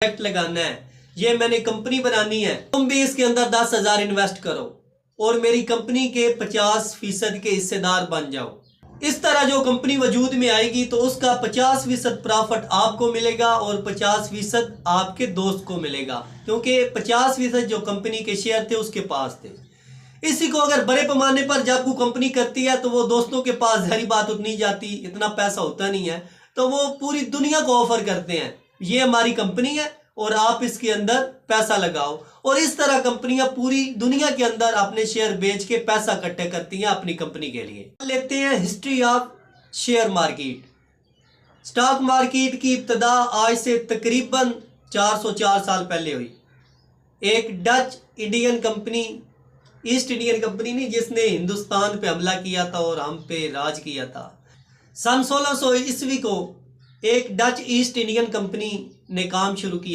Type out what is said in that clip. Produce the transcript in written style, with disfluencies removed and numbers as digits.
Project लगाना है, ये मैंने कंपनी बनानी है, तुम भी इसके अंदर 10,000 इन्वेस्ट करो और मेरी कंपनी के 50% के हिस्सेदार बन जाओ। इस तरह जो कंपनी वजूद में आएगी तो उसका 50% प्रॉफिट आपको मिलेगा और 50% आपके दोस्त को मिलेगा, क्योंकि 50% जो कंपनी के शेयर थे उसके पास थे। इसी को अगर बड़े पैमाने पर जब वो कंपनी करती है तो वो दोस्तों के पास जहरी बात उतनी जाती, इतना पैसा होता नहीं है, तो वो पूरी दुनिया को ऑफर करते हैं ये हमारी कंपनी है और आप इसके अंदर पैसा लगाओ। और इस तरह कंपनियां पूरी दुनिया के अंदर अपने शेयर बेच के पैसा इकट्ठा करती हैं अपनी कंपनी के लिए। लेते हैं history of share market. Stock market की इब्तदा आज से तकरीबन 404 साल पहले हुई। एक Dutch Indian company, east Indian company नहीं, जिसने हिंदुस्तान पे हमला किया था और हम पे राज किया था। सन 1600 ईस्वी को एक डच ईस्ट इंडियन कंपनी ने काम शुरू किया।